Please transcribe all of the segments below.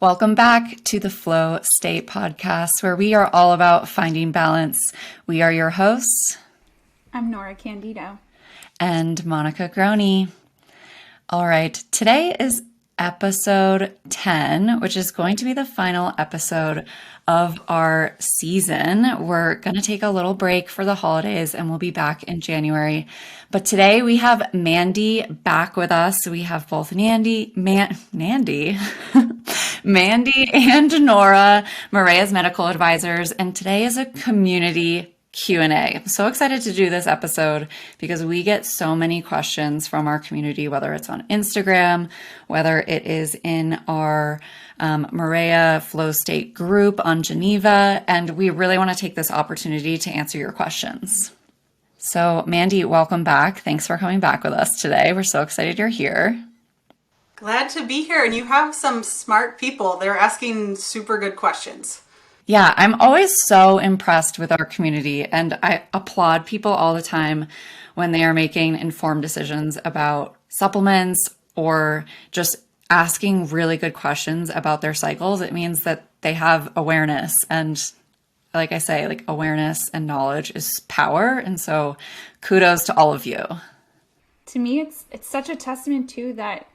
Welcome back to the Flow State podcast, where we are all about finding balance. We are your hosts. I'm Norah Candito. And Monica Grohne. All right, today is episode 10, which is going to be the final episode of our season. We're going to take a little break for the holidays and we'll be back in January. But today we have Mandy back with us. We have both Mandy and Norah, Marea's medical advisors, and today is a community Q&A. I'm so excited to do this episode because we get so many questions from our community, whether it's on Instagram, whether it is in our Marea Flow State group on Geneva, and we really want to take this opportunity to answer your questions. So Mandy, welcome back. Thanks for coming back with us today. We're so excited you're here. Glad to be here, and you have some smart people. They're asking super good questions. Yeah, I'm always so impressed with our community, and I applaud people all the time when they are making informed decisions about supplements or just asking really good questions about their cycles. It means that they have awareness, and like I say, like awareness and knowledge is power, and so kudos to all of you. To me, it's such a testament too that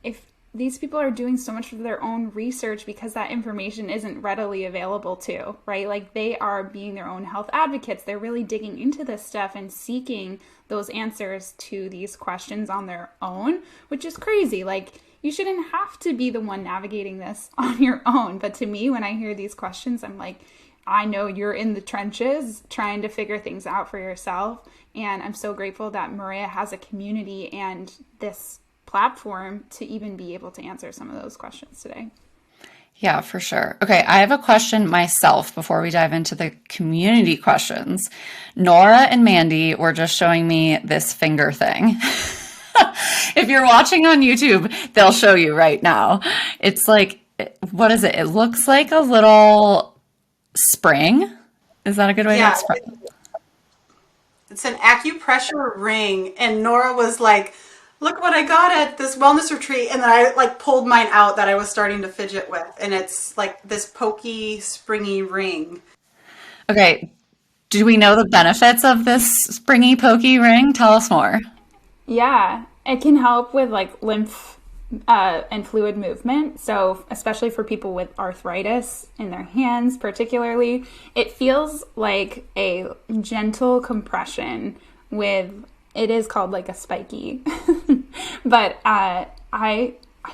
if these people are doing so much of their own research because that information isn't readily available too, right? Like they are being their own health advocates. They're really digging into this stuff and seeking those answers to these questions on their own, which is crazy. Like you shouldn't have to be the one navigating this on your own. But to me, when I hear these questions, I'm like, I know you're in the trenches trying to figure things out for yourself. And I'm so grateful that Marea has a community and this platform to even be able to answer some of those questions today. Yeah, for sure. Okay, I have a question myself before we dive into the community questions. Norah and Mandy were just showing me this finger thing. If you're watching on YouTube, they'll show you right now. It's like, what is it? It looks like a little spring. Is that a good way to express it? It's an acupressure ring, and Norah was like, look what I got at this wellness retreat. And then I like pulled mine out that I was starting to fidget with. And it's like this pokey, springy ring. Okay. Do we know the benefits of this springy, pokey ring? Tell us more. Yeah, it can help with like lymph and fluid movement. So especially for people with arthritis in their hands, particularly, it feels like a gentle compression with, it is called like a spiky, but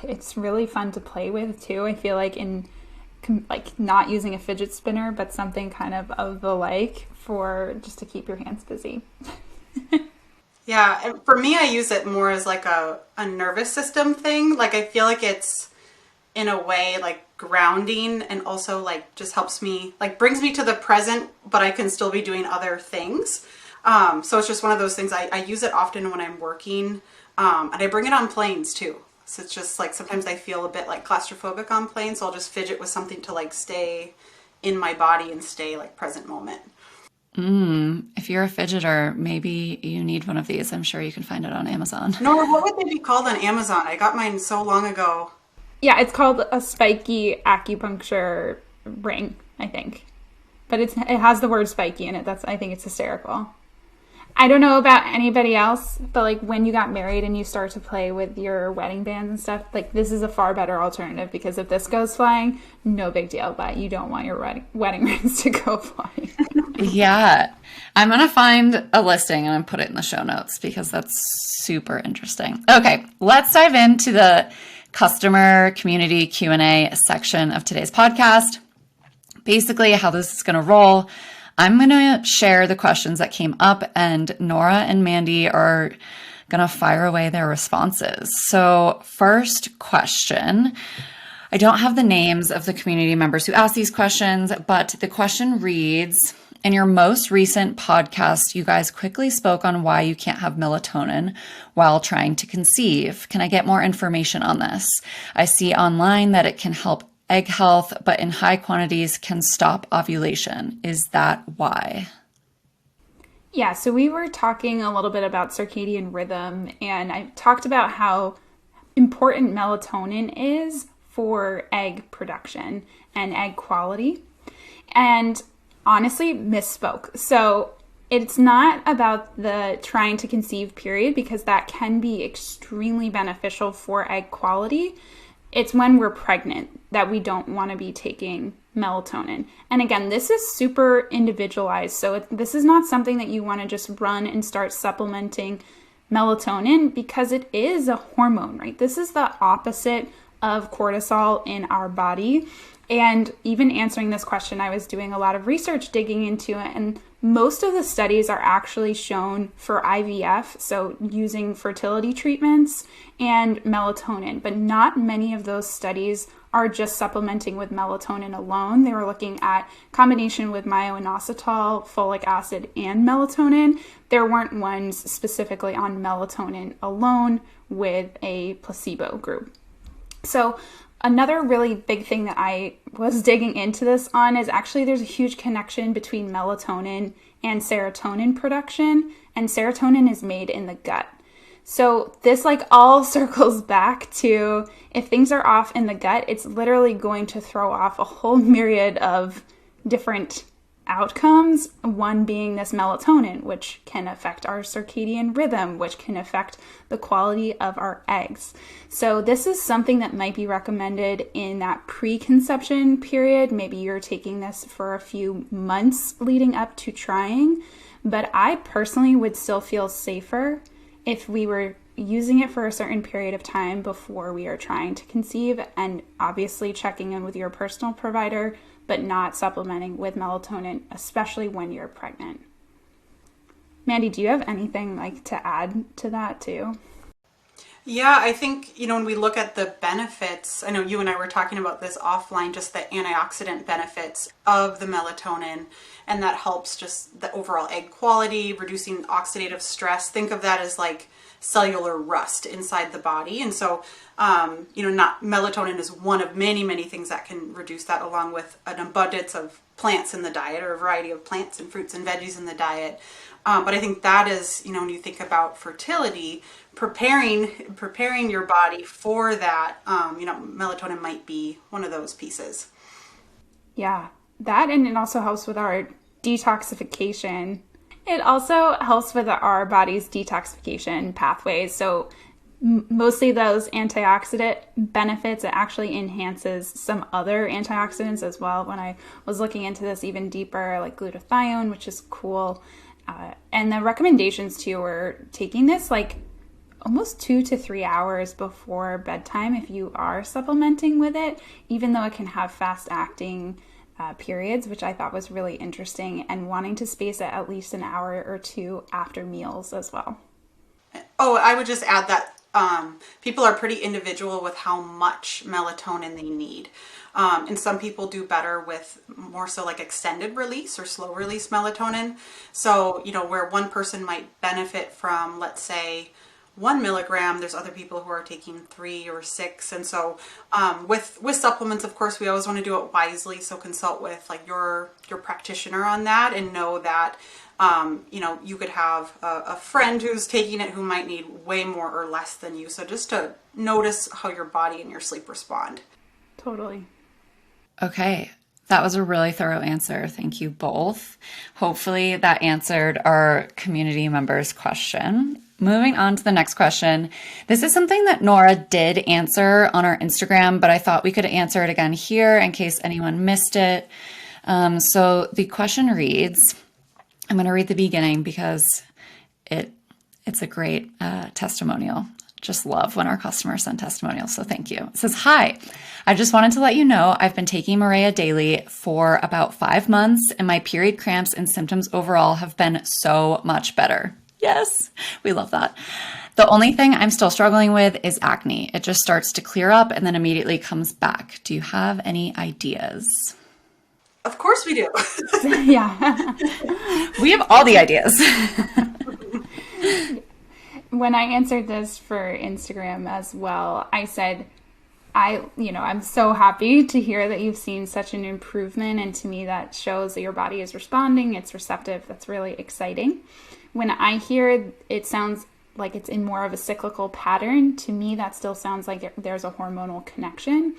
it's really fun to play with too. I feel like like not using a fidget spinner, but something kind of the like for just to keep your hands busy. Yeah, and for me, I use it more as like a nervous system thing. Like I feel like it's in a way like grounding and also like just helps me, like brings me to the present, but I can still be doing other things. So it's just one of those things. I use it often when I'm working, and I bring it on planes too. So it's just like, sometimes I feel a bit like claustrophobic on planes. So I'll just fidget with something to like stay in my body and stay like present moment. If you're a fidgeter, maybe you need one of these. I'm sure you can find it on Amazon. Norah, what would they be called on Amazon? I got mine so long ago. Yeah, it's called a spiky acupuncture ring, I think. But it has the word spiky in it. I think it's hysterical. I don't know about anybody else, but like when you got married and you start to play with your wedding bands and stuff, like this is a far better alternative because if this goes flying, no big deal, but you don't want your wedding rings to go flying. Yeah, I'm going to find a listing and put it in the show notes because that's super interesting. Okay, let's dive into the customer community Q&A section of today's podcast. Basically, how this is going to roll. I'm going to share the questions that came up, and Norah and Mandy are going to fire away their responses. So first question, I don't have the names of the community members who asked these questions, but the question reads, in your most recent podcast, you guys quickly spoke on why you can't have melatonin while trying to conceive. Can I get more information on this? I see online that it can help egg health, but in high quantities can stop ovulation. Is that why? Yeah, so we were talking a little bit about circadian rhythm, and I talked about how important melatonin is for egg production and egg quality. And honestly, misspoke. So it's not about the trying to conceive period, because that can be extremely beneficial for egg quality. It's when we're pregnant that we don't want to be taking melatonin. And again, this is super individualized. So this is not something that you want to just run and start supplementing melatonin, because it is a hormone, right? This is the opposite of cortisol in our body. And even answering this question, I was doing a lot of research digging into it, and most of the studies are actually shown for IVF, so using fertility treatments and melatonin, but not many of those studies are just supplementing with melatonin alone. They were looking at combination with myo-inositol, folic acid, and melatonin. There weren't ones specifically on melatonin alone with a placebo group. So another really big thing that I was digging into this on is actually there's a huge connection between melatonin and serotonin production, and serotonin is made in the gut. So this like all circles back to, if things are off in the gut, it's literally going to throw off a whole myriad of different outcomes, one being this melatonin, which can affect our circadian rhythm, which can affect the quality of our eggs. So this is something that might be recommended in that preconception period. Maybe you're taking this for a few months leading up to trying, but I personally would still feel safer if we were using it for a certain period of time before we are trying to conceive, and obviously checking in with your personal provider, but not supplementing with melatonin, especially when you're pregnant. Mandy, do you have anything like to add to that too? Yeah, I think, when we look at the benefits, I know you and I were talking about this offline, just the antioxidant benefits of the melatonin, and that helps just the overall egg quality, reducing oxidative stress. Think of that as like cellular rust inside the body. And so, not melatonin is one of many, many things that can reduce that, along with an abundance of plants in the diet, or a variety of plants and fruits and veggies in the diet. But I think that is, when you think about fertility, preparing your body for that, melatonin might be one of those pieces. Yeah, that, and it also helps with our detoxification. It also helps with our body's detoxification pathways. So mostly those antioxidant benefits, it actually enhances some other antioxidants as well. When I was looking into this even deeper, like glutathione, which is cool. And the recommendations too were taking this like almost 2 to 3 hours before bedtime if you are supplementing with it, even though it can have fast acting periods, which I thought was really interesting, and wanting to space it at least an hour or two after meals as well. Oh, I would just add that people are pretty individual with how much melatonin they need. And some people do better with more so like extended release or slow release melatonin. So, where one person might benefit from, let's say, 1 milligram, there's other people who are taking 3 or 6. And so with supplements, of course, we always want to do it wisely. So consult with like your practitioner on that, and know that you could have a friend who's taking it who might need way more or less than you. So just to notice how your body and your sleep respond. Totally. Okay. That was a really thorough answer. Thank you both. Hopefully that answered our community members' question. Moving on to the next question. This is something that Norah did answer on our Instagram, but I thought we could answer it again here in case anyone missed it. So the question reads, I'm going to read the beginning because it's a great testimonial. Just love when our customers send testimonials, so thank you. It says, hi, I just wanted to let you know I've been taking Marea daily for about 5 months, and my period cramps and symptoms overall have been so much better. Yes, we love that. The only thing I'm still struggling with is acne. It just starts to clear up and then immediately comes back. Do you have any ideas? Of course we do. Yeah. We have all the ideas. When I answered this for Instagram as well, I said, I'm so happy to hear that you've seen such an improvement. And to me, that shows that your body is responding. It's receptive. That's really exciting. When I hear it sounds like it's in more of a cyclical pattern, to me that still sounds like there's a hormonal connection.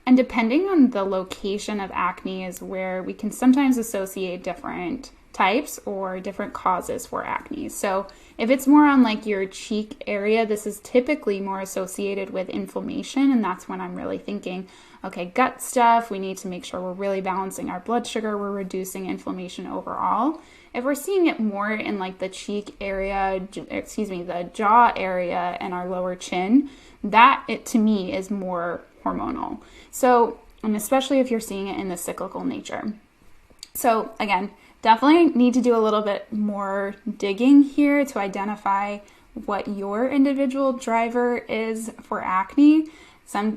And depending on the location of acne is where we can sometimes associate different types or different causes for acne. So if it's more on like your cheek area, this is typically more associated with inflammation. And that's when I'm really thinking, okay, gut stuff, we need to make sure we're really balancing our blood sugar, we're reducing inflammation overall. If we're seeing it more in like the cheek area, the jaw area and our lower chin, that it to me is more hormonal. So, and especially if you're seeing it in the cyclical nature. So again, definitely need to do a little bit more digging here to identify what your individual driver is for acne.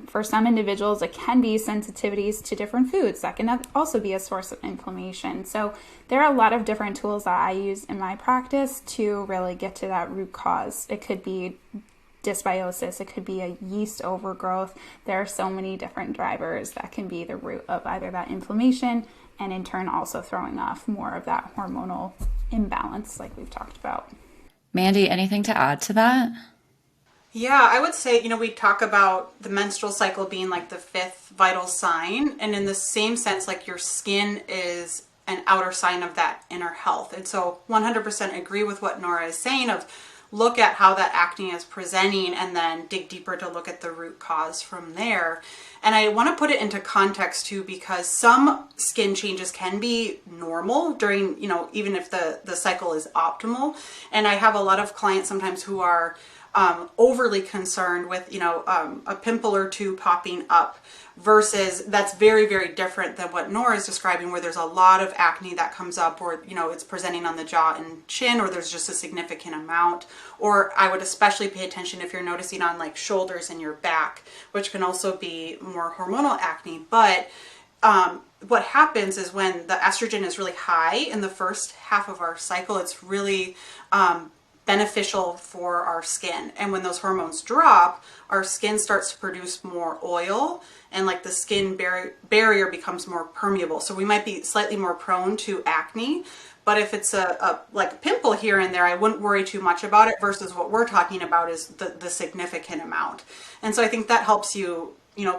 For some individuals, it can be sensitivities to different foods. That can also be a source of inflammation. So there are a lot of different tools that I use in my practice to really get to that root cause. It could be dysbiosis, it could be a yeast overgrowth. There are so many different drivers that can be the root of either that inflammation and in turn also throwing off more of that hormonal imbalance like we've talked about. Mandy, anything to add to that? Yeah, I would say, we talk about the menstrual cycle being like the fifth vital sign. And in the same sense, like your skin is an outer sign of that inner health. And so 100% agree with what Norah is saying of look at how that acne is presenting and then dig deeper to look at the root cause from there. And I want to put it into context too, because some skin changes can be normal during, even if the cycle is optimal. And I have a lot of clients sometimes who are overly concerned with, a pimple or two popping up versus that's very, very different than what Norah is describing, where there's a lot of acne that comes up or, it's presenting on the jaw and chin, or there's just a significant amount. Or I would especially pay attention if you're noticing on like shoulders and your back, which can also be more hormonal acne. But what happens is when the estrogen is really high in the first half of our cycle, it's really beneficial for our skin. And when those hormones drop, our skin starts to produce more oil and like the skin barrier becomes more permeable. So we might be slightly more prone to acne. But if it's like a pimple here and there, I wouldn't worry too much about it versus what we're talking about is the significant amount. And so I think that helps you,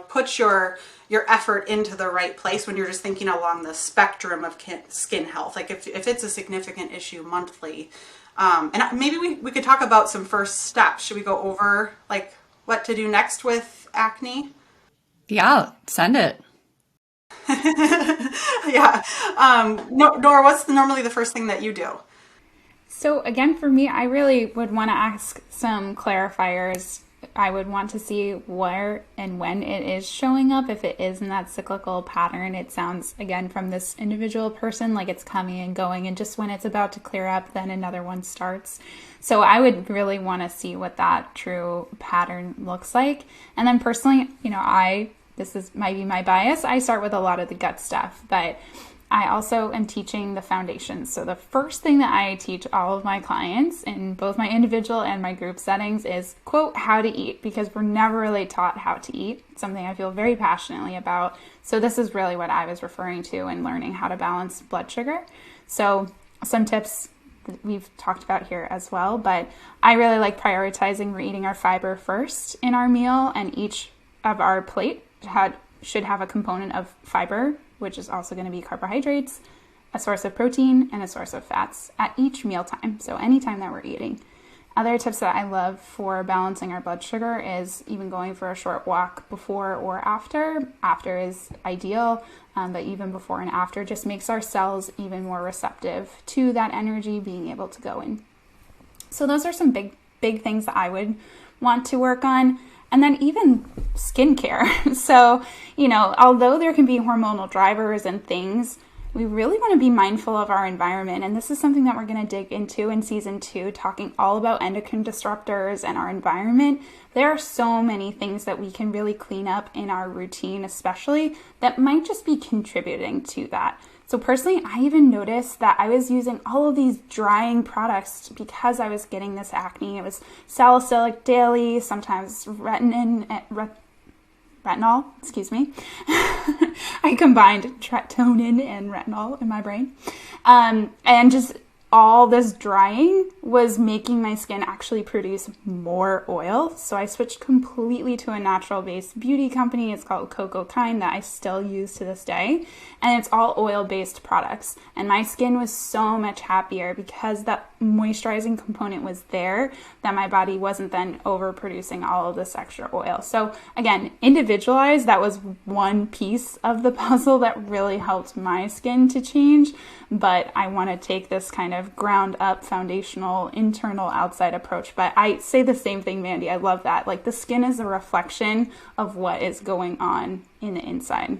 put your effort into the right place when you're just thinking along the spectrum of skin health. Like if it's a significant issue monthly, and maybe we could talk about some first steps. Should we go over like what to do next with acne? Yeah, send it. Yeah. Norah, what's normally the first thing that you do? So again, for me, I really would want to ask some clarifiers. I would want to see where and when it is showing up. If it is in that cyclical pattern, it sounds, again, from this individual person, like it's coming and going. And just when it's about to clear up, then another one starts. So I would really want to see what that true pattern looks like. And then personally, this might be my bias. I start with a lot of the gut stuff, but I also am teaching the foundations. So the first thing that I teach all of my clients in both my individual and my group settings is, quote, how to eat, because we're never really taught how to eat. It's something I feel very passionately about. So this is really what I was referring to in learning how to balance blood sugar. So some tips that we've talked about here as well, but I really like prioritizing we're eating our fiber first in our meal, and each of our plate should have a component of fiber, which is also going to be carbohydrates, a source of protein, and a source of fats at each mealtime. So anytime that we're eating. Other tips that I love for balancing our blood sugar is even going for a short walk before or after. After is ideal, but even before and after just makes our cells even more receptive to that energy being able to go in. So those are some big things that I would want to work on. And then even skincare. So, although there can be hormonal drivers and things, we really want to be mindful of our environment. And this is something that we're going to dig into in season 2, talking all about endocrine disruptors and our environment. There are so many things that we can really clean up in our routine, especially that might just be contributing to that. So personally, I even noticed that I was using all of these drying products because I was getting this acne. It was salicylic daily, sometimes retinol, excuse me. I combined tretinoin and retinol in my brain. And just all this drying was making my skin actually produce more oil. So I switched completely to a natural-based beauty company. It's called Coco Kind, that I still use to this day. And it's all oil-based products. And my skin was so much happier because that moisturizing component was there, that my body wasn't then overproducing all of this extra oil. So again, individualized, that was one piece of the puzzle that really helped my skin to change. But I want to take this kind of ground up, foundational, internal, outside approach. But I say the same thing, Mandy. I love that. Like, the skin is a reflection of what is going on in the inside.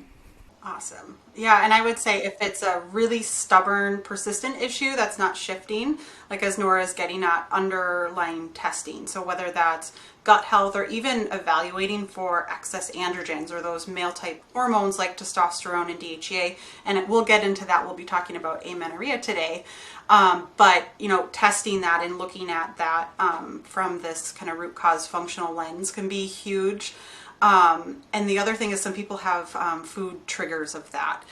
Awesome. Yeah, and I would say if it's a really stubborn, persistent issue that's not shifting, like as Norah is getting at, underlying testing. So whether that's gut health or even evaluating for excess androgens or those male type hormones like testosterone and DHEA, and we'll get into that. We'll be talking about amenorrhea today. But, you know, testing that and looking at that from this kind of root cause functional lens can be huge. And the other thing is some people have food triggers of that.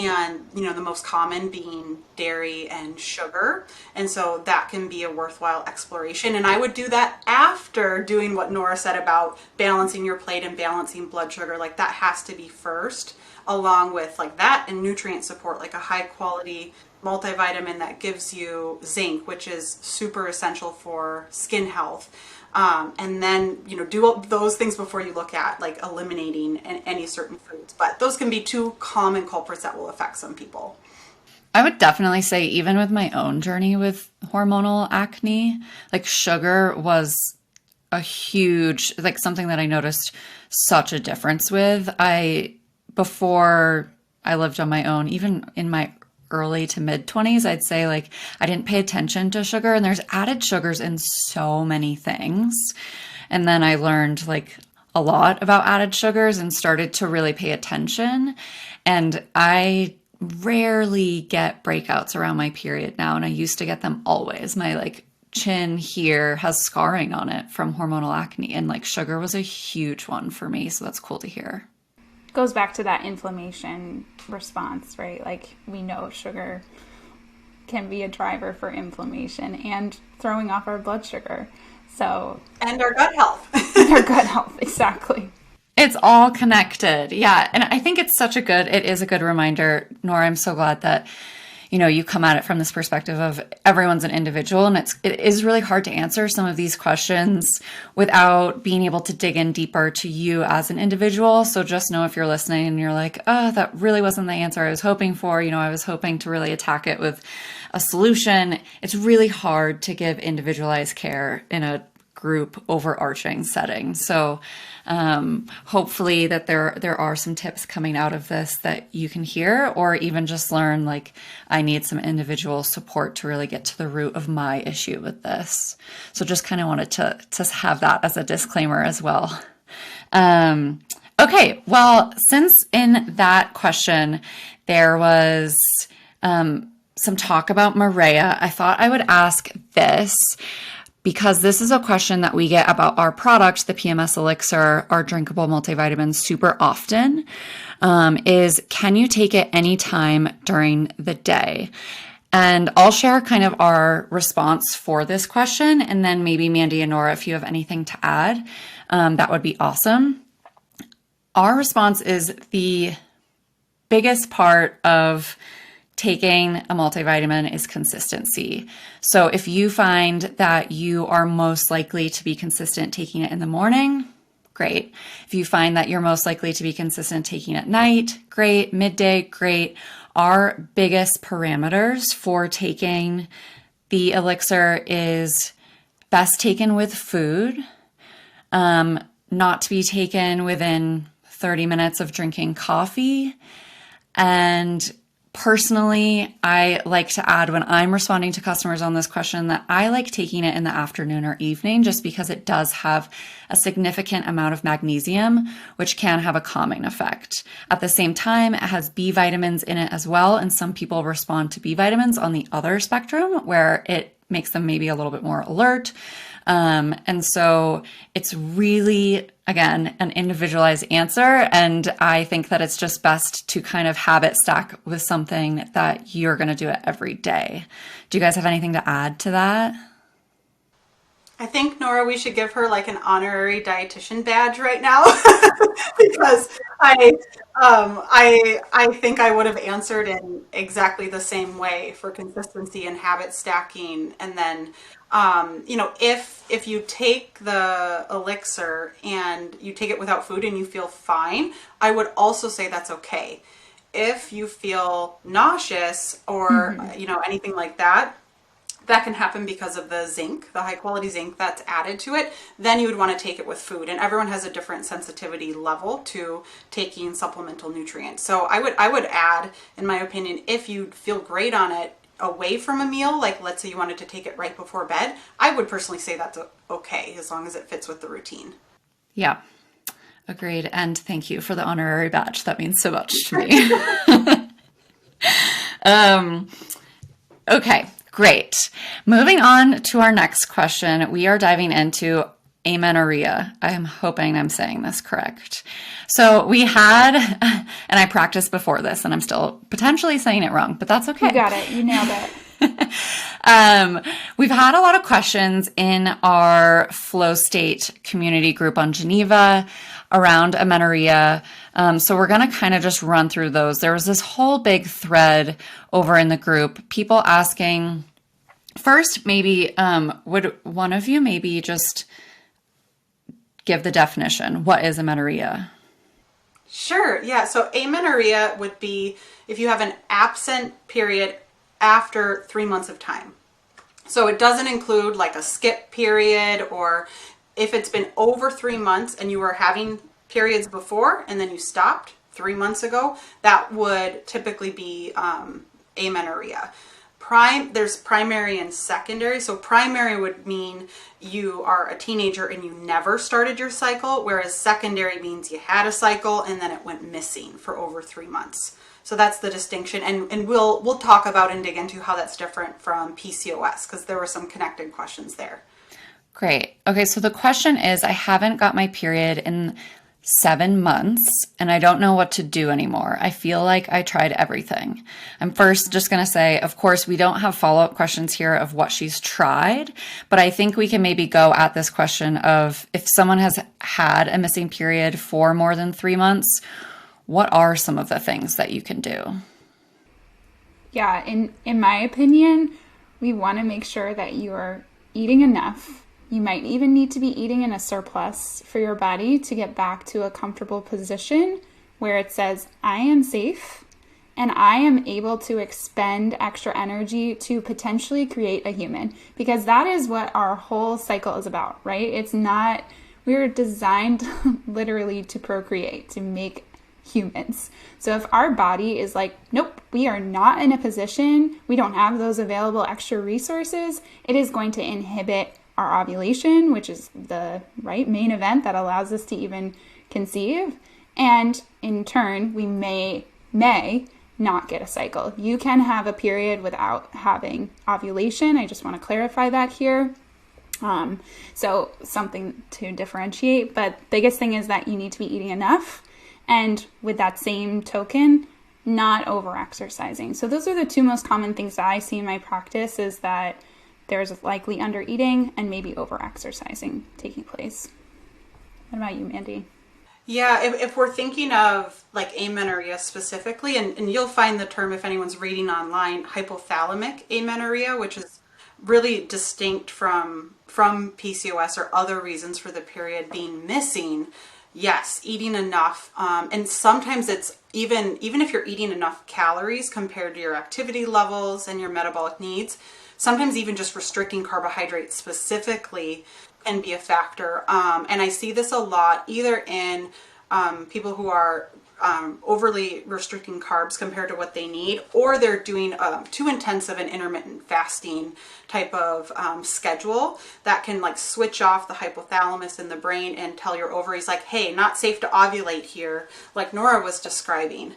And, you know, the most common being dairy and sugar. And so that can be a worthwhile exploration. And I would do that after doing what Norah said about balancing your plate and balancing blood sugar. Like, that has to be first, along with like that and nutrient support, like a high quality multivitamin that gives you zinc, which is super essential for skin health. And then, you know, do all those things before you look at like eliminating any certain foods. But those can be two common culprits that will affect some people. I would definitely say, even with my own journey with hormonal acne, like sugar was a huge, like something that I noticed such a difference with. Before I lived on my own, even in my early to mid 20s, I'd say like I didn't pay attention to sugar, and there's added sugars in so many things. And then I learned like a lot about added sugars and started to really pay attention. And I rarely get breakouts around my period now, and I used to get them always. My like chin here has scarring on it from hormonal acne, and like sugar was a huge one for me. So that's cool to hear. Goes back to that inflammation response, right? Like, we know sugar can be a driver for inflammation and throwing off our blood sugar. So, and our gut health. And our gut health, exactly. It's all connected. Yeah. And I think it is a good reminder, Norah. I'm so glad that, you know, you come at it from this perspective of everyone's an individual, and it is really hard to answer some of these questions without being able to dig in deeper to you as an individual. So just know, if you're listening and you're like, oh, that really wasn't the answer I was hoping for, you know, I was hoping to really attack it with a solution. It's really hard to give individualized care in a group overarching setting. So hopefully that there are some tips coming out of this that you can hear, or even just learn, like, I need some individual support to really get to the root of my issue with this. So just kind of wanted to have that as a disclaimer as well. Okay, well, since in that question there was some talk about Marea, I thought I would ask this, because this is a question that we get about our product, the PMS Elixir, our drinkable multivitamin, super often, is can you take it anytime during the day? And I'll share kind of our response for this question, and then maybe Mandy and Norah, if you have anything to add, that would be awesome. Our response is the biggest part of taking a multivitamin is consistency. So if you find that you are most likely to be consistent taking it in the morning, great. If you find that you're most likely to be consistent taking it at night, great. Midday, great. Our biggest parameters for taking the elixir is best taken with food, not to be taken within 30 minutes of drinking coffee, and personally, I like to add, when I'm responding to customers on this question, that I like taking it in the afternoon or evening, just because it does have a significant amount of magnesium, which can have a calming effect. At the same time, it has B vitamins in it as well, and some people respond to B vitamins on the other spectrum, where it makes them maybe a little bit more alert. And so it's really, again, an individualized answer. And I think that it's just best to kind of habit stack with something that you're going to do it every day. Do you guys have anything to add to that? I think, Nora, we should give her like an honorary dietitian badge right now because I think I would have answered in exactly the same way for consistency and habit stacking. And then, if you take the elixir and you take it without food and you feel fine, I would also say that's okay. If you feel nauseous or, anything like that, that can happen because of the zinc, the high quality zinc that's added to it, then you would want to take it with food. And everyone has a different sensitivity level to taking supplemental nutrients. So I would add, in my opinion, if you feel great on it away from a meal, like let's say you wanted to take it right before bed, I would personally say that's okay as long as it fits with the routine. Yeah, agreed. And thank you for the honorary badge. That means so much to me. Okay. Great. Moving on to our next question, we are diving into amenorrhea. I am hoping I'm saying this correct. So we had, and I practiced before this, and I'm still potentially saying it wrong, but that's okay. You got it. You nailed it. We've had a lot of questions in our Flow State community group on Geneva around amenorrhea. So we're going to kind of just run through those. There was this whole big thread over in the group, people asking, first, maybe, would one of you maybe just give the definition? What is amenorrhea? Sure. Yeah. So amenorrhea would be if you have an absent period after 3 months of time. So it doesn't include like a skip period, or if it's been over 3 months and you were having periods before and then you stopped 3 months ago, that would typically be amenorrhea. There's primary and secondary. So primary would mean you are a teenager and you never started your cycle, whereas secondary means you had a cycle and then it went missing for over 3 months. So that's the distinction, and we'll talk about and dig into how that's different from PCOS, because there were some connected questions there. Great. Okay, so the question is, I haven't got my period in 7 months and I don't know what to do anymore. I feel like I tried everything. I'm first just going to say, of course, we don't have follow-up questions here of what she's tried, but I think we can maybe go at this question of if someone has had a missing period for more than 3 months, what are some of the things that you can do? Yeah, in my opinion, we want to make sure that you are eating enough. You might even need to be eating in a surplus for your body to get back to a comfortable position where it says, I am safe and I am able to expend extra energy to potentially create a human. Because that is what our whole cycle is about, right? It's not, we're designed literally to procreate, to make humans. So if our body is like, nope, we are not in a position, we don't have those available extra resources, it is going to inhibit our ovulation, which is the main event that allows us to even conceive. And in turn, we may not get a cycle. You can have a period without having ovulation. I just want to clarify that here. So something to differentiate, but biggest thing is that you need to be eating enough. And with that same token, not over-exercising. So those are the two most common things that I see in my practice, is that there's likely under-eating and maybe over-exercising taking place. What about you, Mandy? Yeah, if we're thinking of like amenorrhea specifically, and you'll find the term, if anyone's reading online, hypothalamic amenorrhea, which is really distinct from PCOS or other reasons for the period being missing. Yes, eating enough. And sometimes it's even if you're eating enough calories compared to your activity levels and your metabolic needs, sometimes even just restricting carbohydrates specifically can be a factor. And I see this a lot either in people who are overly restricting carbs compared to what they need, or they're doing too intensive and intermittent fasting type of schedule that can like switch off the hypothalamus in the brain and tell your ovaries like, hey, not safe to ovulate here, like Norah was describing.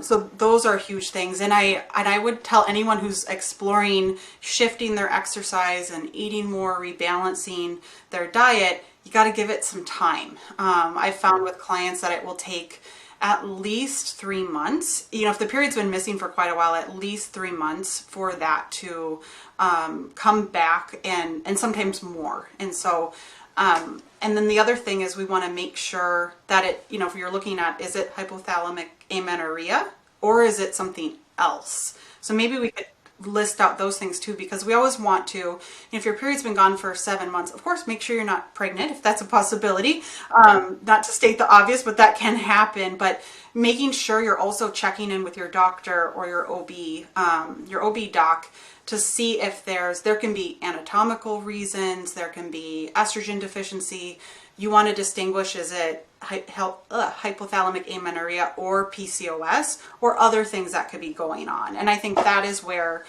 So those are huge things. And I would tell anyone who's exploring shifting their exercise and eating more, rebalancing their diet, you got to give it some time. I've found with clients that it will take at least 3 months. You know, if the period's been missing for quite a while, at least 3 months for that to come back, and sometimes more. And so, and then the other thing is we want to make sure that it, you know, if you're looking at, is it hypothalamic amenorrhea or is it something else? So maybe we could list out those things too, because we always want to, you know, if your period's been gone for 7 months, of course, make sure you're not pregnant if that's a possibility. Not to state the obvious, but that can happen. But making sure you're also checking in with your doctor or your OB doc to see if there can be anatomical reasons, there can be estrogen deficiency. You want to distinguish, is it hypothalamic amenorrhea or PCOS or other things that could be going on. And I think that is where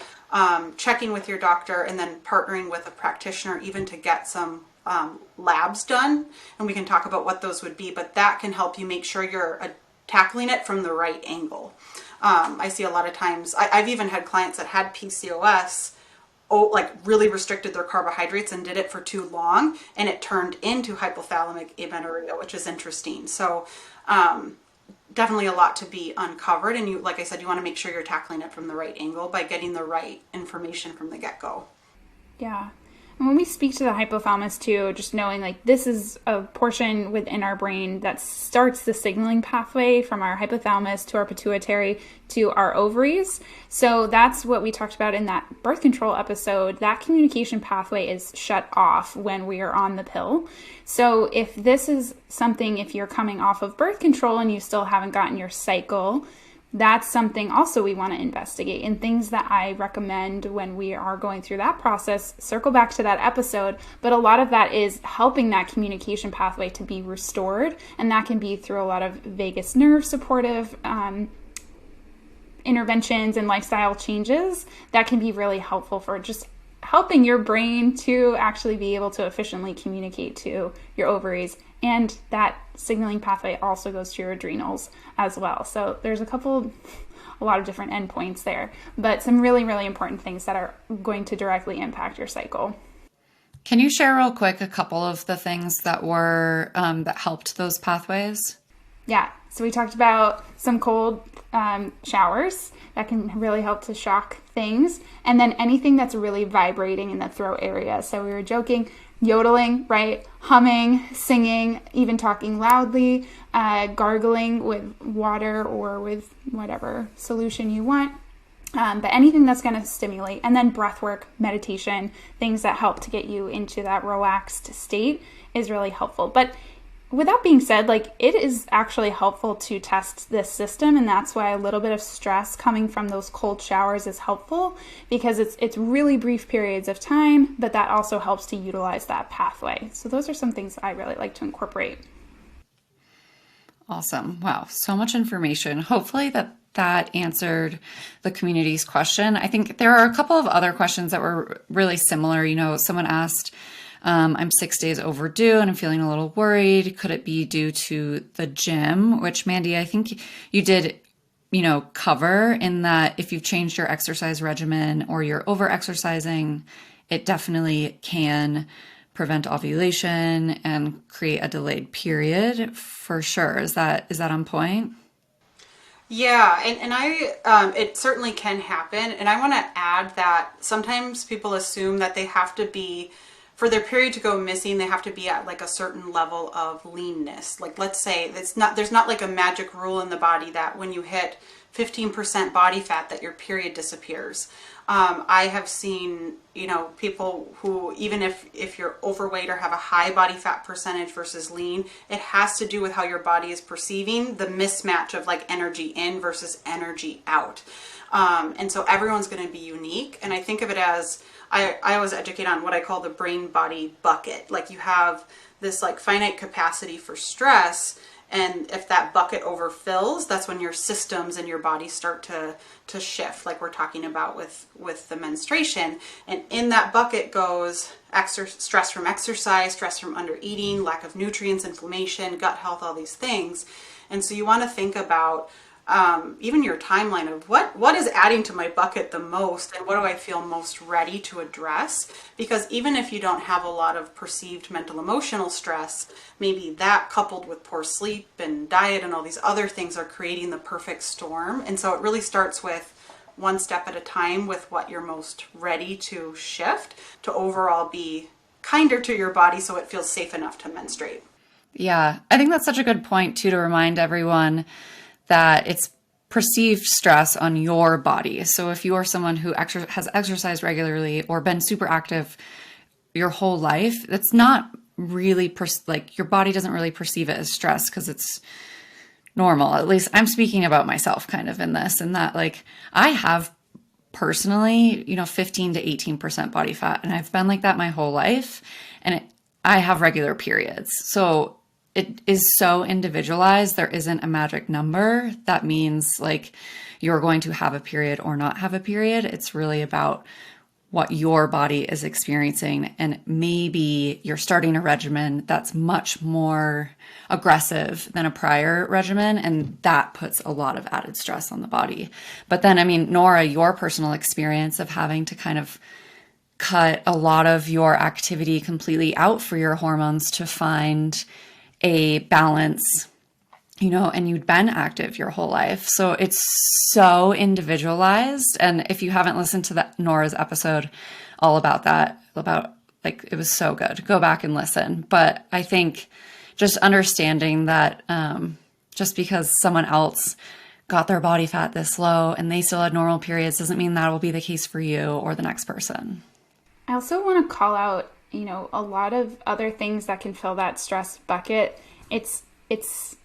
checking with your doctor and then partnering with a practitioner even to get some labs done, and we can talk about what those would be, but that can help you make sure you're tackling it from the right angle. I see a lot of times, I've even had clients that had PCOS, like really restricted their carbohydrates and did it for too long, and it turned into hypothalamic amenorrhea, which is interesting. So definitely a lot to be uncovered, and you, like I said, you want to make sure you're tackling it from the right angle by getting the right information from the get-go. Yeah. And when we speak to the hypothalamus too, just knowing like this is a portion within our brain that starts the signaling pathway from our hypothalamus to our pituitary to our ovaries. So that's what we talked about in that birth control episode. That communication pathway is shut off when we are on the pill. So if this is something, if you're coming off of birth control and you still haven't gotten your cycle, that's something also we want to investigate. And things that I recommend when we are going through that process, circle back to that episode, but a lot of that is helping that communication pathway to be restored. And that can be through a lot of vagus nerve supportive interventions and lifestyle changes that can be really helpful for just helping your brain to actually be able to efficiently communicate to your ovaries. And that signaling pathway also goes to your adrenals as well. So there's a lot of different endpoints there, but some really, really important things that are going to directly impact your cycle. Can you share real quick a couple of the things that were that helped those pathways? Yeah. So we talked about some cold showers that can really help to shock things. And then anything that's really vibrating in the throat area. So we were joking, yodeling, right? Humming, singing, even talking loudly, gargling with water or with whatever solution you want. But anything that's going to stimulate. And then breath work, meditation, things that help to get you into that relaxed state is really helpful. But with that being said, like it is actually helpful to test this system, and that's why a little bit of stress coming from those cold showers is helpful, because it's really brief periods of time, but that also helps to utilize that pathway. So those are some things I really like to incorporate. Awesome. Wow. So much information. Hopefully that answered the community's question. I think there are a couple of other questions that were really similar. You know, someone asked, I'm 6 days overdue and I'm feeling a little worried. Could it be due to the gym? Which, Mandy, I think you did, cover in that if you've changed your exercise regimen or you're over exercising, it definitely can prevent ovulation and create a delayed period for sure. Is that on point? Yeah, and I it certainly can happen. And I want to add that sometimes people assume that they have to be, for their period to go missing, they have to be at like a certain level of leanness. Like let's say there's not like a magic rule in the body that when you hit 15% body fat that your period disappears. I have seen, people who, even if you're overweight or have a high body fat percentage versus lean, it has to do with how your body is perceiving the mismatch of like energy in versus energy out. And so everyone's going to be unique. And I think of it as, I always educate on what I call the brain body bucket. Like you have this like finite capacity for stress, and if that bucket overfills, that's when your systems and your body start to shift, like we're talking about with the menstruation. And in that bucket goes stress from exercise, stress from under eating, lack of nutrients, inflammation, gut health, all these things. And so you want to think about even your timeline of what is adding to my bucket the most, and what do I feel most ready to address. Because even if you don't have a lot of perceived mental emotional stress, maybe that coupled with poor sleep and diet and all these other things are creating the perfect storm. And so it really starts with one step at a time with what you're most ready to shift to overall be kinder to your body so it feels safe enough to menstruate. Yeah, I think that's such a good point too, to remind everyone that it's perceived stress on your body. So if you are someone who has exercised regularly or been super active your whole life, it's not really like your body doesn't really perceive it as stress because it's normal. At least I'm speaking about myself kind of in this, and that like I have personally, 15 to 18% body fat, and I've been like that my whole life, and I have regular periods. So it is so individualized. There isn't a magic number that means like you're going to have a period or not have a period. It's really about what your body is experiencing. And maybe you're starting a regimen that's much more aggressive than a prior regimen, and that puts a lot of added stress on the body. But then, I mean, Norah, your personal experience of having to kind of cut a lot of your activity completely out for your hormones to find a balance, and you'd been active your whole life. So it's so individualized. And if you haven't listened to that Norah's episode all about that, it was so good, go back and listen. But I think just understanding that just because someone else got their body fat this low and they still had normal periods doesn't mean that will be the case for you or the next person. I also want to call out, a lot of other things that can fill that stress bucket. It's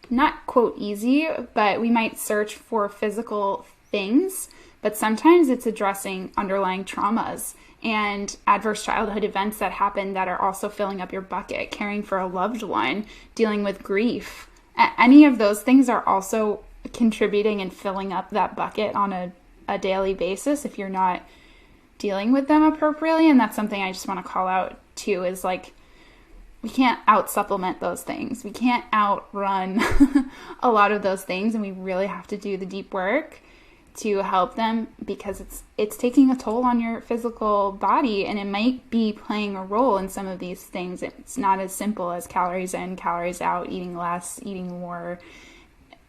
not, quote, easy, but we might search for physical things, but sometimes it's addressing underlying traumas and adverse childhood events that happen that are also filling up your bucket, caring for a loved one, dealing with grief. Any of those things are also contributing and filling up that bucket on a daily basis if you're not dealing with them appropriately. And that's something I just want to call out too, is like, we can't out supplement those things. We can't outrun a lot of those things. And we really have to do the deep work to help them, because it's taking a toll on your physical body, and it might be playing a role in some of these things. It's not as simple as calories in, calories out, eating less, eating more,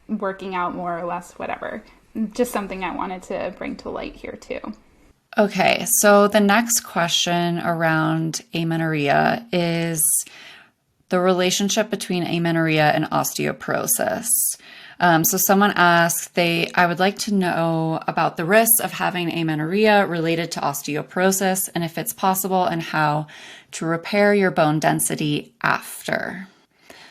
working out more or less, whatever. Just something I wanted to bring to light here too. Okay, so the next question around amenorrhea is the relationship between amenorrhea and osteoporosis. So someone asked, I would like to know about the risks of having amenorrhea related to osteoporosis, and if it's possible, and how to repair your bone density after.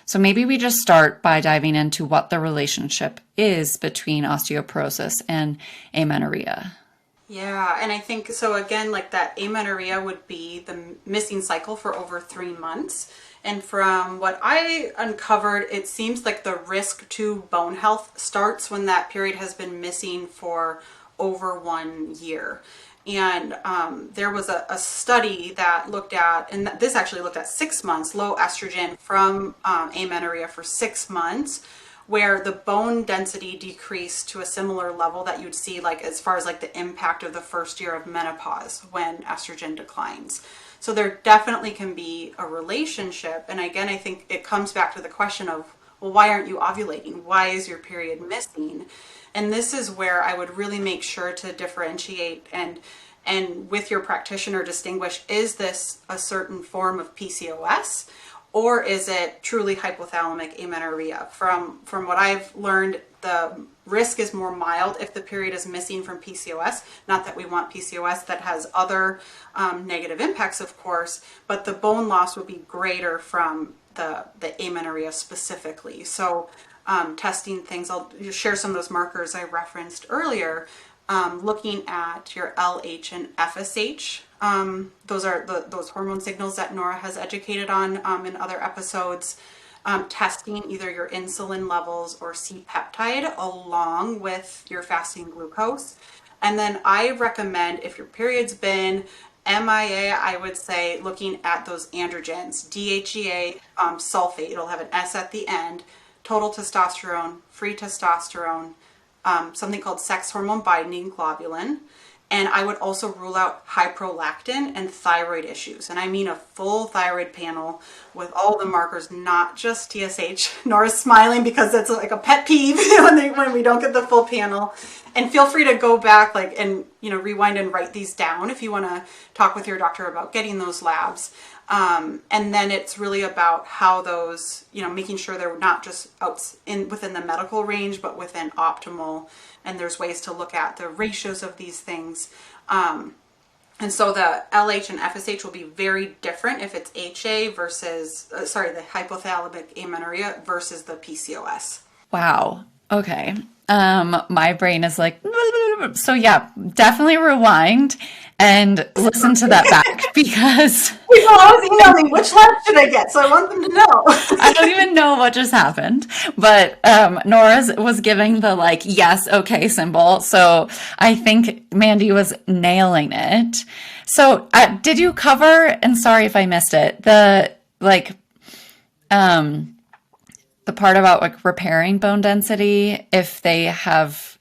So maybe we just start by diving into what the relationship is between osteoporosis and amenorrhea. Yeah, and I think, so again, like that amenorrhea would be the missing cycle for over 3 months. And from what I uncovered, it seems like the risk to bone health starts when that period has been missing for over 1 year. And there was a study that looked at, and this actually looked at 6 months, low estrogen from amenorrhea for 6 months, where the bone density decreased to a similar level that you'd see like as far as like the impact of the first year of menopause when estrogen declines. So there definitely can be a relationship. And again, I think it comes back to the question of, well, why aren't you ovulating? Why is your period missing? And this is where I would really make sure to differentiate and with your practitioner distinguish, is this a certain form of PCOS? Or is it truly hypothalamic amenorrhea? From what I've learned, the risk is more mild if the period is missing from PCOS. Not that we want PCOS, that has other negative impacts, of course, but the bone loss would be greater from the amenorrhea specifically. So testing things, I'll share some of those markers I referenced earlier, looking at your LH and FSH. Those are those hormone signals that Norah has educated on in other episodes. Testing either your insulin levels or C-peptide along with your fasting glucose. And then I recommend, if your period's been MIA, I would say looking at those androgens, DHEA, sulfate, it'll have an S at the end, total testosterone, free testosterone, something called sex hormone binding globulin. And I would also rule out hyprolactin and thyroid issues. And I mean a full thyroid panel with all the markers, not just TSH. Nora's smiling because that's like a pet peeve when we don't get the full panel. And feel free to go back and rewind and write these down if you want to talk with your doctor about getting those labs. And then it's really about how those, making sure they're not just within the medical range, but within optimal. And there's ways to look at the ratios of these things. And so the LH and FSH will be very different if it's HA versus, the hypothalamic amenorrhea versus the PCOS. Wow. Okay. My brain is like, so yeah, definitely rewind and listen to that back because people always email me, which lab should I get? So I want them to know. I don't even know what just happened, but Norah was giving the yes, okay symbol. So I think Mandy was nailing it. So did you cover, and sorry if I missed it, the part about repairing bone density if they have,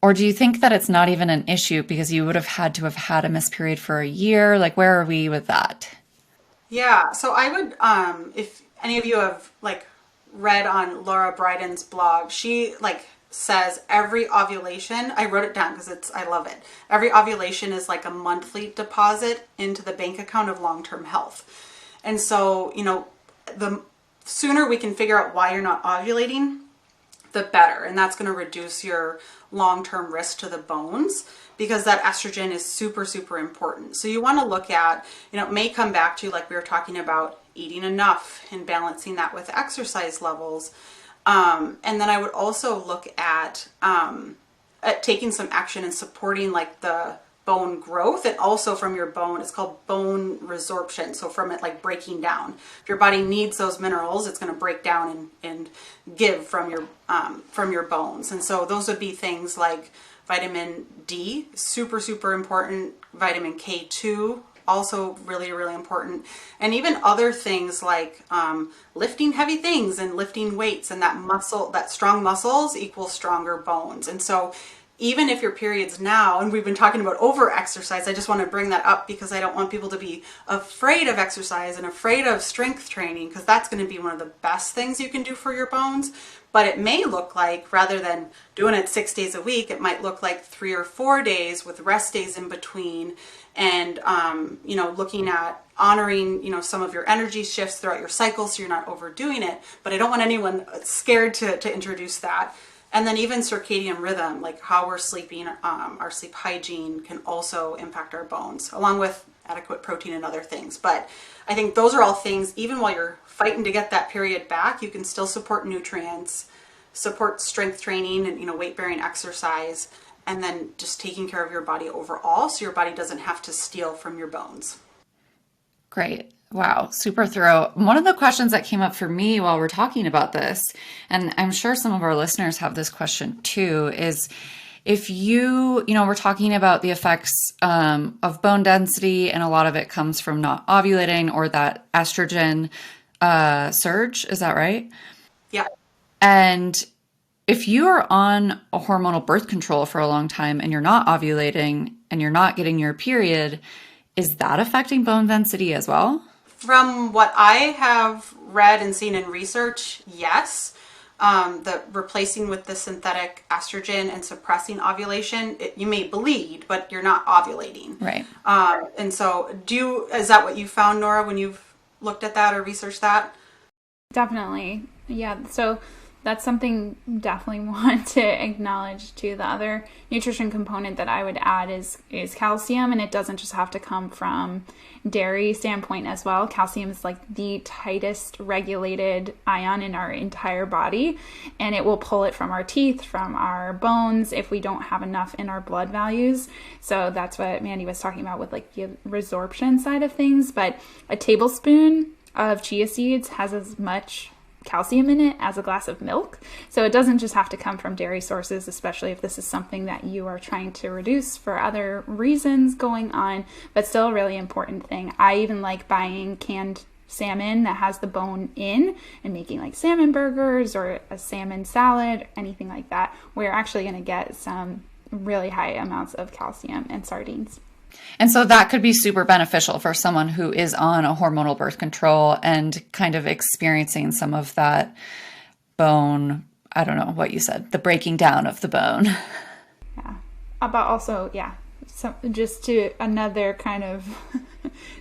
or do you think that it's not even an issue because you would have had a missed period for a year? Where are we with that? Yeah, so I would, if any of you have read on Laura Bryden's blog, she says every ovulation, I wrote it down because I love it. Every ovulation is like a monthly deposit into the bank account of long-term health. And so, the sooner we can figure out why you're not ovulating, the better. And that's going to reduce your long-term risk to the bones because that estrogen is super, super important. So you want to look at, it may come back to, we were talking about, eating enough and balancing that with exercise levels. And then I would also look at taking some action and supporting the bone growth, and also from your bone, it's called bone resorption. So from it breaking down, if your body needs those minerals, it's going to break down and give from your bones. And so those would be things like vitamin D, super, super important. Vitamin K2, also really, really important. And even other things like lifting heavy things and lifting weights, and that strong muscles equals stronger bones. And so even if your period's now, and we've been talking about over exercise, I just want to bring that up because I don't want people to be afraid of exercise and afraid of strength training, because that's going to be one of the best things you can do for your bones. But it may look like, rather than doing it 6 days a week, it might look like 3 or 4 days with rest days in between, and looking at honoring some of your energy shifts throughout your cycle so you're not overdoing it. But I don't want anyone scared to introduce that. And then even circadian rhythm, how we're sleeping, our sleep hygiene can also impact our bones, along with adequate protein and other things. But I think those are all things, even while you're fighting to get that period back, you can still support nutrients, support strength training and weight-bearing exercise, and then just taking care of your body overall so your body doesn't have to steal from your bones. Great. Wow, super thorough. One of the questions that came up for me while we're talking about this, and I'm sure some of our listeners have this question too, is if we're talking about the effects of bone density, and a lot of it comes from not ovulating or that estrogen surge. Is that right? Yeah. And if you are on a hormonal birth control for a long time and you're not ovulating and you're not getting your period, is that affecting bone density as well? From what I have read and seen in research, yes. The replacing with the synthetic estrogen and suppressing ovulation, you may bleed, but you're not ovulating. Right. And so is that what you found, Norah, when you've looked at that or researched that? Definitely. Yeah. So that's something definitely want to acknowledge too. The other nutrition component that I would add is calcium, and it doesn't just have to come from dairy standpoint as well. Calcium is the tightest regulated ion in our entire body, and it will pull it from our teeth, from our bones if we don't have enough in our blood values. So that's what Mandy was talking about with the resorption side of things. But a tablespoon of chia seeds has as much calcium in it as a glass of milk. So it doesn't just have to come from dairy sources, especially if this is something that you are trying to reduce for other reasons going on, but still a really important thing. I even like buying canned salmon that has the bone in and making like salmon burgers or a salmon salad, anything like that, we're actually going to get some really high amounts of calcium in sardines. And so that could be super beneficial for someone who is on a hormonal birth control and kind of experiencing some of that bone, I don't know what you said, the breaking down of the bone. Yeah. But also, yeah, so just to another kind of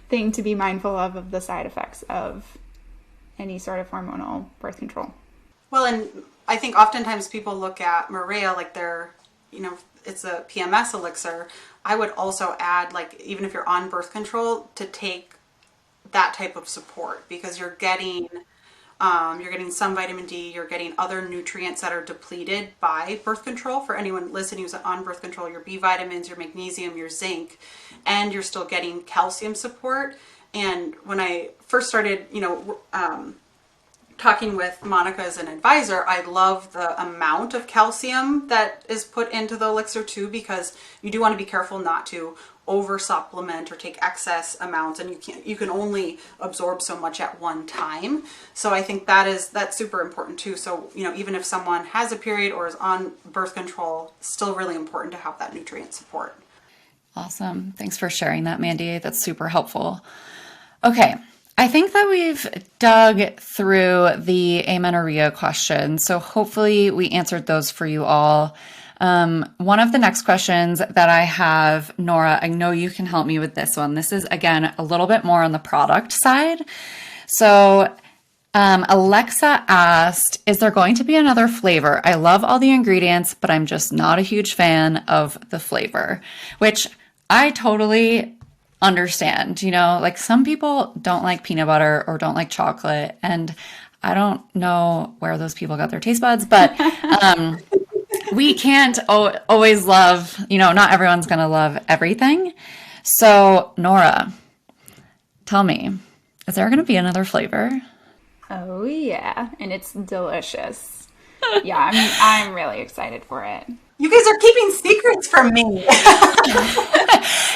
thing to be mindful of the side effects of any sort of hormonal birth control. Well, and I think oftentimes people look at Marea like they're, it's a PMS elixir. I would also add, like, even if you're on birth control, to take that type of support, because you're getting some vitamin D, you're getting other nutrients that are depleted by birth control. For anyone listening who's on birth control, your B vitamins, your magnesium, your zinc, and you're still getting calcium support. And when I first started, talking with Monica as an advisor, I love the amount of calcium that is put into the elixir too, because you do want to be careful not to over supplement or take excess amounts, and you can only absorb so much at one time. So I think that's super important too. So, even if someone has a period or is on birth control, it's still really important to have that nutrient support. Awesome. Thanks for sharing that, Mandy. That's super helpful. Okay. I think that we've dug through the amenorrhea question, so hopefully we answered those for you all. One of the next questions that I have, Norah, I know you can help me with this one. This is, again, a little bit more on the product side. So Alexa asked, is there going to be another flavor? I love all the ingredients, but I'm just not a huge fan of the flavor, which I totally understand. Like some people don't like peanut butter or don't like chocolate, and I don't know where those people got their taste buds, but we can't always love, not everyone's going to love everything. So Norah, tell me, is there going to be another flavor? Oh yeah, and it's delicious. Yeah, I'm really excited for it. You guys are keeping secrets from me.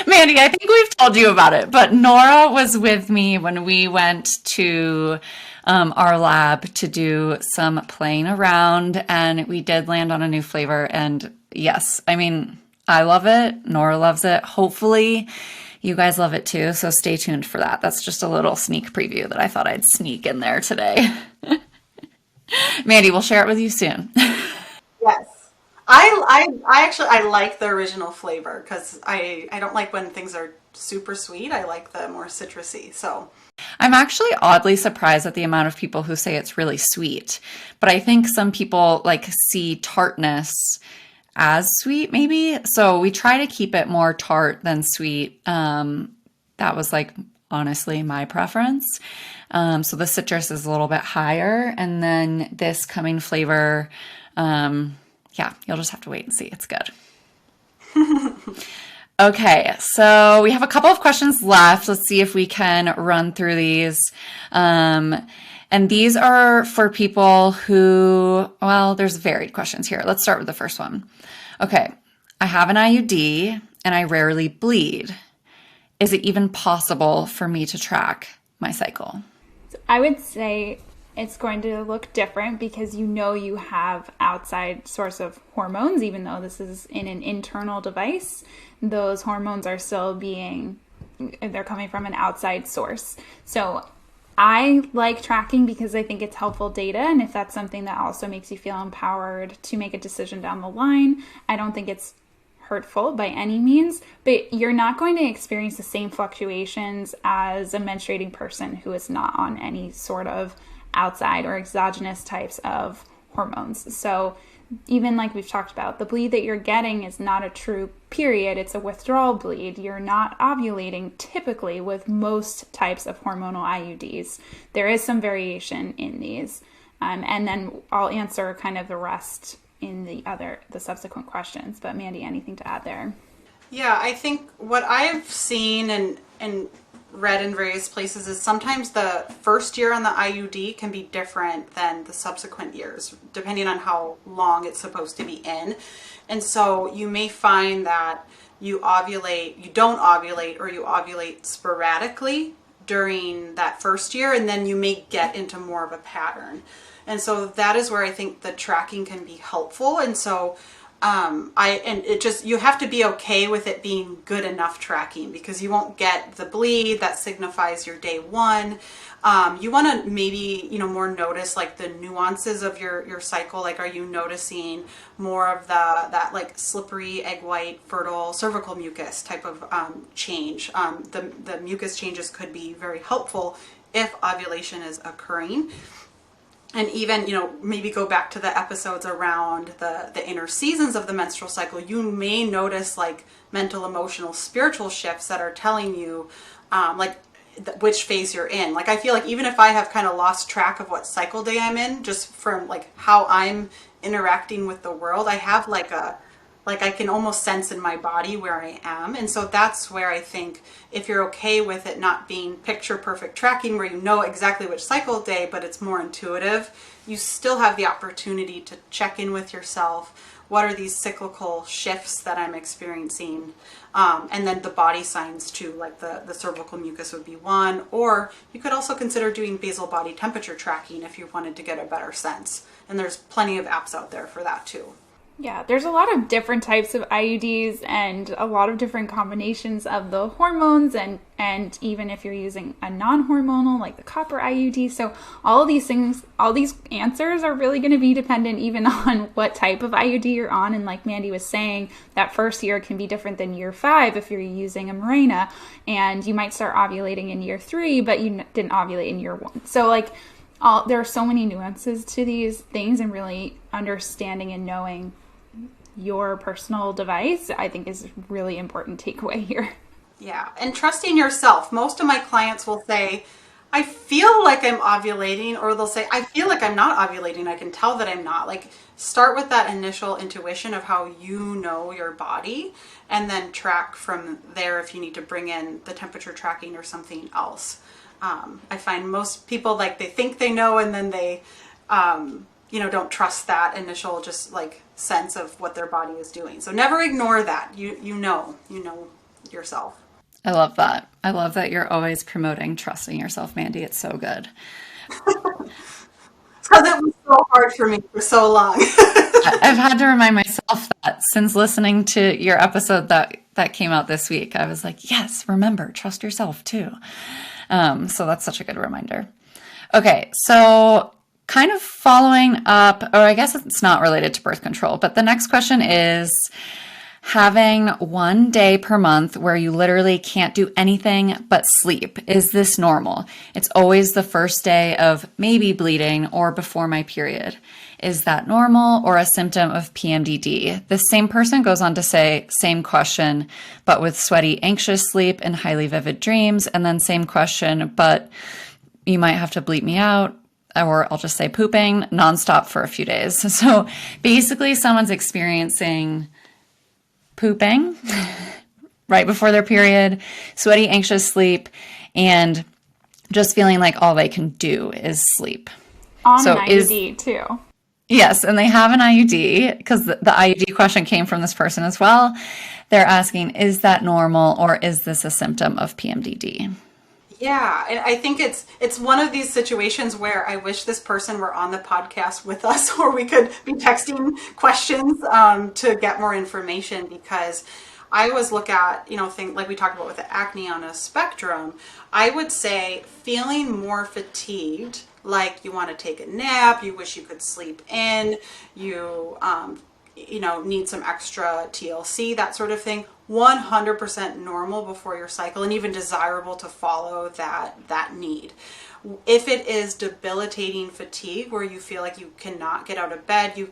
Mandy, I think we've told you about it, but Norah was with me when we went to our lab to do some playing around, and we did land on a new flavor. And yes, I love it. Norah loves it. Hopefully you guys love it too. So stay tuned for that. That's just a little sneak preview that I thought I'd sneak in there today. Mandy, we'll share it with you soon. Yes. I like the original flavor, because I don't like when things are super sweet. I like the more citrusy. So I'm actually oddly surprised at the amount of people who say it's really sweet, but I think some people see tartness as sweet maybe. So we try to keep it more tart than sweet. That was honestly my preference. So the citrus is a little bit higher, and then this coming flavor, yeah, you'll just have to wait and see. It's good. Okay, so we have a couple of questions left. Let's see if we can run through these. And these are for people who, there's varied questions here. Let's start with the first one. Okay, I have an IUD and I rarely bleed. Is it even possible for me to track my cycle? So I would say it's going to look different because you have outside source of hormones, even though this is in an internal device. Those hormones are still they're coming from an outside source. So I like tracking because I think it's helpful data. And if that's something that also makes you feel empowered to make a decision down the line, I don't think it's hurtful by any means, but you're not going to experience the same fluctuations as a menstruating person who is not on any sort of outside or exogenous types of hormones. So even like we've talked about, the bleed that you're getting is not a true period. It's a withdrawal bleed. You're not ovulating typically with most types of hormonal IUDs. There is some variation in these. And then I'll answer kind of the rest in the subsequent questions. But Mandy, anything to add there? Yeah, I think what I've seen and read in various places is sometimes the first year on the IUD can be different than the subsequent years, depending on how long it's supposed to be in. And so you may find that you don't ovulate, or you ovulate sporadically during that first year, and then you may get into more of a pattern. And so that is where I think the tracking can be helpful. And so you have to be okay with it being good enough tracking, because you won't get the bleed that signifies your day one. You want to maybe, more notice like the nuances of your cycle. Like, are you noticing more of that like slippery, egg white, fertile cervical mucus type of change? The mucus changes could be very helpful if ovulation is occurring. And even, maybe go back to the episodes around the inner seasons of the menstrual cycle. You may notice like mental, emotional, spiritual shifts that are telling you which phase you're in. Like, I feel like even if I have kind of lost track of what cycle day I'm in, just from like how I'm interacting with the world, I have I can almost sense in my body where I am. And so that's where I think if you're okay with it not being picture perfect tracking where you know exactly which cycle day, but it's more intuitive, you still have the opportunity to check in with yourself. What are these cyclical shifts that I'm experiencing? And then the body signs too, like the cervical mucus would be one. Or you could also consider doing basal body temperature tracking if you wanted to get a better sense. And there's plenty of apps out there for that too. Yeah, there's a lot of different types of IUDs and a lot of different combinations of the hormones, and even if you're using a non-hormonal like the copper IUD. So all of these things, all these answers are really going to be dependent even on what type of IUD you're on. And like Mandy was saying, that first year can be different than year 5 if you're using a Marea, and you might start ovulating in year 3, but you didn't ovulate in year 1. So like there are so many nuances to these things, and really understanding and knowing your personal device, I think, is a really important takeaway here. Yeah, and trusting yourself. Most of my clients will say, I feel like I'm ovulating, or they'll say, I feel like I'm not ovulating. I can tell that I'm not. Like, start with that initial intuition of how you know your body, and then track from there if you need to bring in the temperature tracking or something else. I find most people, like, they think they know, and then they don't trust that initial just like sense of what their body is doing. So never ignore that. You know yourself. I love that. I love that you're always promoting trusting yourself, Mandy. It's so good. Because it was so hard for me for so long. I've had to remind myself that since listening to your episode that came out this week. I was like, yes, remember, trust yourself too. So that's such a good reminder. Okay, so kind of following up, or I guess it's not related to birth control, but the next question is having 1 day per month where you literally can't do anything but sleep. Is this normal? It's always the first day of maybe bleeding or before my period. Is that normal or a symptom of PMDD? The same person goes on to say, same question, but with sweaty, anxious sleep and highly vivid dreams. And then same question, but you might have to bleep me out. Or I'll just say pooping nonstop for a few days. So basically someone's experiencing pooping right before their period, sweaty, anxious sleep, and just feeling like all they can do is sleep. On an IUD too. Yes, and they have an IUD because the IUD question came from this person as well. They're asking, is that normal or is this a symptom of PMDD? Yeah, and I think it's one of these situations where I wish this person were on the podcast with us, or we could be texting questions to get more information, because I always look at, things like we talked about with the acne on a spectrum. I would say feeling more fatigued, like you want to take a nap, you wish you could sleep in, you need some extra TLC, that sort of thing. 100% normal before your cycle, and even desirable to follow that need. If it is debilitating fatigue where you feel like you cannot get out of bed, you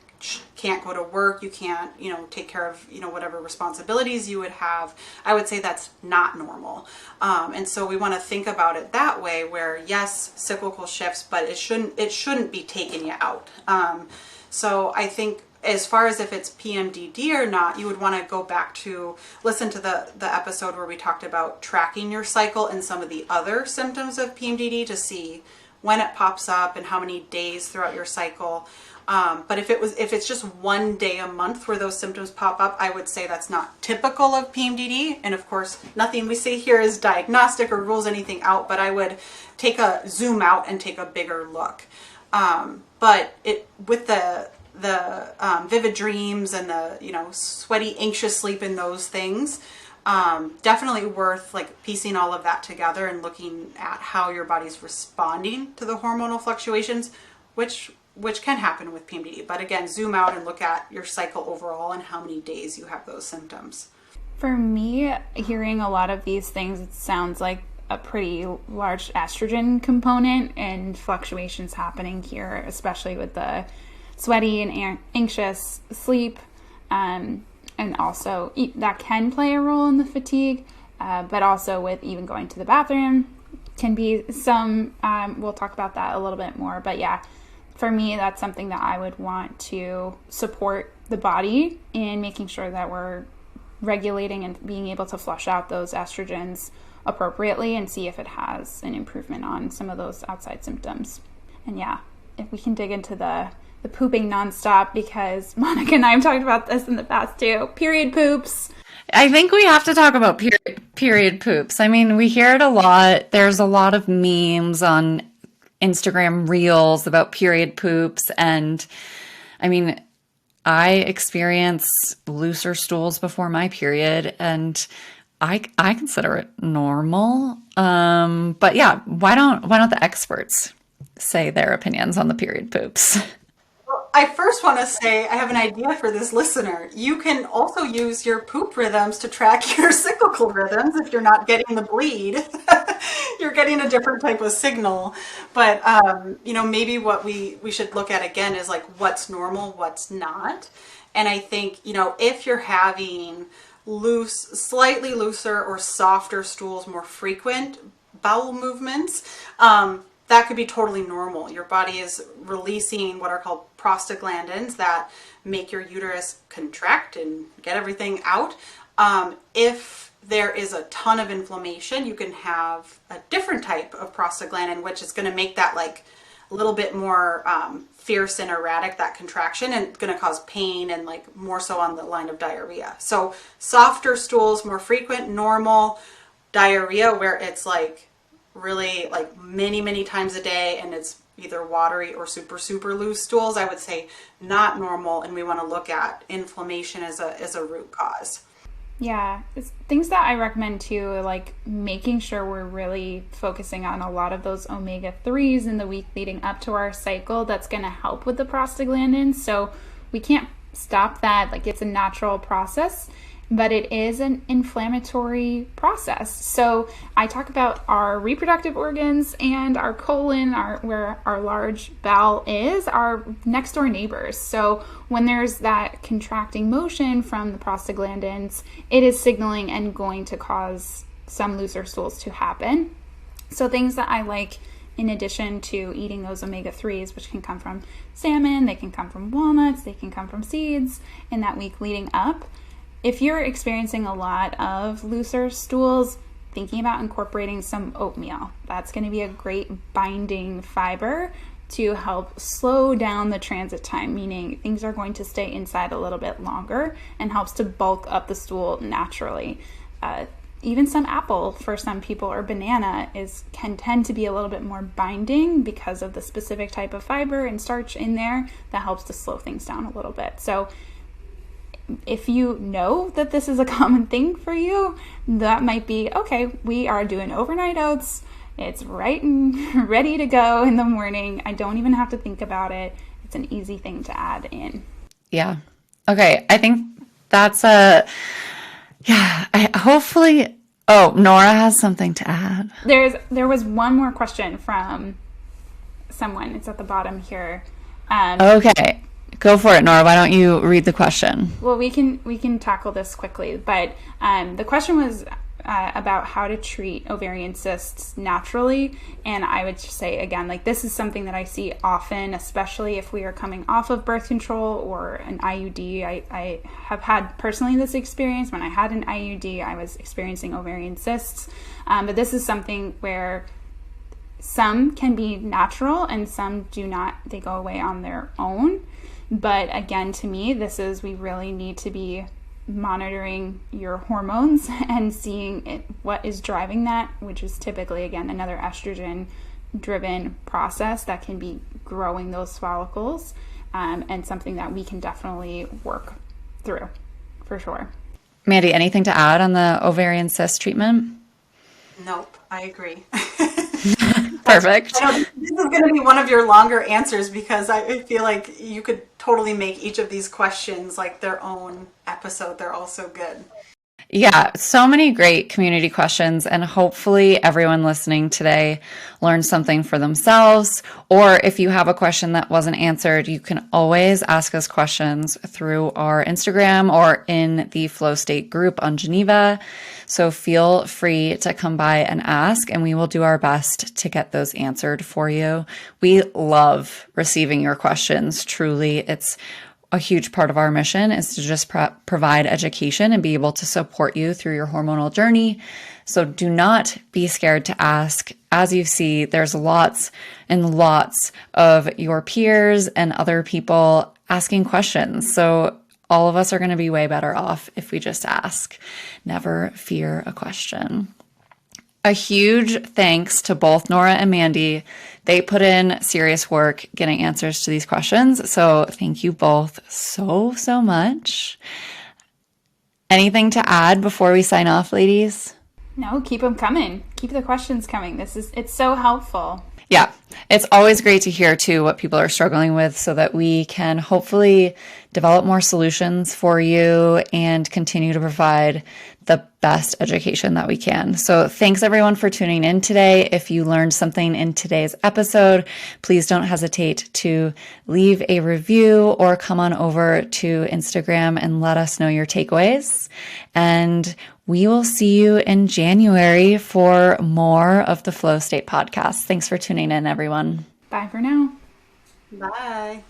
can't go to work, you can't, take care of, whatever responsibilities you would have, I would say that's not normal. And so we want to think about it that way, where yes, cyclical shifts, but it shouldn't be taking you out. So I think as far as if it's PMDD or not, you would want to go back to listen to the episode where we talked about tracking your cycle and some of the other symptoms of PMDD to see when it pops up and how many days throughout your cycle. But if it's just one day a month where those symptoms pop up, I would say that's not typical of PMDD. And of course, nothing we say here is diagnostic or rules anything out, but I would zoom out and take a bigger look. But with the vivid dreams and the, sweaty, anxious sleep and those things, definitely worth like piecing all of that together and looking at how your body's responding to the hormonal fluctuations, which can happen with PMDD. But again, zoom out and look at your cycle overall and how many days you have those symptoms. For me, hearing a lot of these things, it sounds like a pretty large estrogen component and fluctuations happening here, especially with the sweaty and anxious sleep. And also that can play a role in the fatigue, but also with even going to the bathroom can be some, we'll talk about that a little bit more. But yeah, for me, that's something that I would want to support the body in making sure that we're regulating and being able to flush out those estrogens appropriately and see if it has an improvement on some of those outside symptoms. And yeah, if we can dig into the pooping nonstop, because Monica and I have talked about this in the past too. Period poops. I think we have to talk about period poops. I mean, we hear it a lot. There's a lot of memes on Instagram reels about period poops. And I mean, I experience looser stools before my period, and I consider it normal. But yeah, why don't the experts say their opinions on the period poops? I first want to say I have an idea for this listener. You can also use your poop rhythms to track your cyclical rhythms. If you're not getting the bleed, you're getting a different type of signal. But, maybe what we should look at again is like what's normal, what's not. And I think, if you're having slightly looser or softer stools, more frequent bowel movements, that could be totally normal. Your body is releasing what are called prostaglandins that make your uterus contract and get everything out. If there is a ton of inflammation, you can have a different type of prostaglandin, which is going to make that like a little bit more fierce and erratic, that contraction, and it's going to cause pain and like more so on the line of diarrhea. So softer stools, more frequent, normal. Diarrhea where it's like really like many times a day and it's either watery or super loose stools, I would say not normal, and we want to look at inflammation as a root cause. Yeah, it's things that I recommend too, like making sure we're really focusing on a lot of those omega-3s in the week leading up to our cycle. That's going to help with the prostaglandins. So we can't stop that. Like, it's a natural process, but it is an inflammatory process. So I talk about our reproductive organs and our colon, where our large bowel is, our next door neighbors. So when there's that contracting motion from the prostaglandins, it is signaling and going to cause some looser stools to happen. So things that I like, in addition to eating those omega-3s, which can come from salmon, they can come from walnuts, they can come from seeds in that week leading up. If you're experiencing a lot of looser stools, thinking about incorporating some oatmeal. That's going to be a great binding fiber to help slow down the transit time, meaning things are going to stay inside a little bit longer and helps to bulk up the stool naturally. Even some apple for some people or banana can tend to be a little bit more binding because of the specific type of fiber and starch in there that helps to slow things down a little bit. So if you know that this is a common thing for you, that might be, okay, we are doing overnight oats. It's right and ready to go in the morning. I don't even have to think about it. It's an easy thing to add in. Yeah. Okay. I think that's hopefully, Norah has something to add. There was one more question from someone. It's at the bottom here. Okay. Go for it, Norah. Why don't you read the question? Well, we can tackle this quickly, but the question was about how to treat ovarian cysts naturally. And I would just say, again, like, this is something that I see often, especially if we are coming off of birth control or an IUD. I have had personally this experience. When I had an IUD, I was experiencing ovarian cysts. But this is something where some can be natural and some do not. They go away on their own. But again, to me, we really need to be monitoring your hormones and seeing what is driving that, which is typically, again, another estrogen driven process that can be growing those follicles, and something that we can definitely work through for sure. Mandy, anything to add on the ovarian cyst treatment? Nope, I agree. Perfect. I know this is going to be one of your longer answers because I feel like you could totally make each of these questions like their own episode. They're all so good. Yeah, so many great community questions, and hopefully everyone listening today learned something for themselves. Or if you have a question that wasn't answered, you can always ask us questions through our Instagram or in the Flow State group on Geneva. So feel free to come by and ask, and we will do our best to get those answered for you. We love receiving your questions. Truly, it's a huge part of our mission is to just provide education and be able to support you through your hormonal journey. So do not be scared to ask. As you see, there's lots and lots of your peers and other people asking questions. So all of us are going to be way better off if we just ask. Never fear a question. A huge thanks to both Norah and Mandy. They put in serious work getting answers to these questions. So thank you both so much. Anything to add before we sign off, ladies? No, keep them coming. Keep the questions coming. It's so helpful. Yeah, it's always great to hear too what people are struggling with so that we can hopefully develop more solutions for you and continue to provide the best education that we can. So thanks everyone for tuning in today. If you learned something in today's episode, please don't hesitate to leave a review or come on over to Instagram and let us know your takeaways. And we will see you in January for more of the Flow State podcast. Thanks for tuning in, everyone. Bye for now. Bye.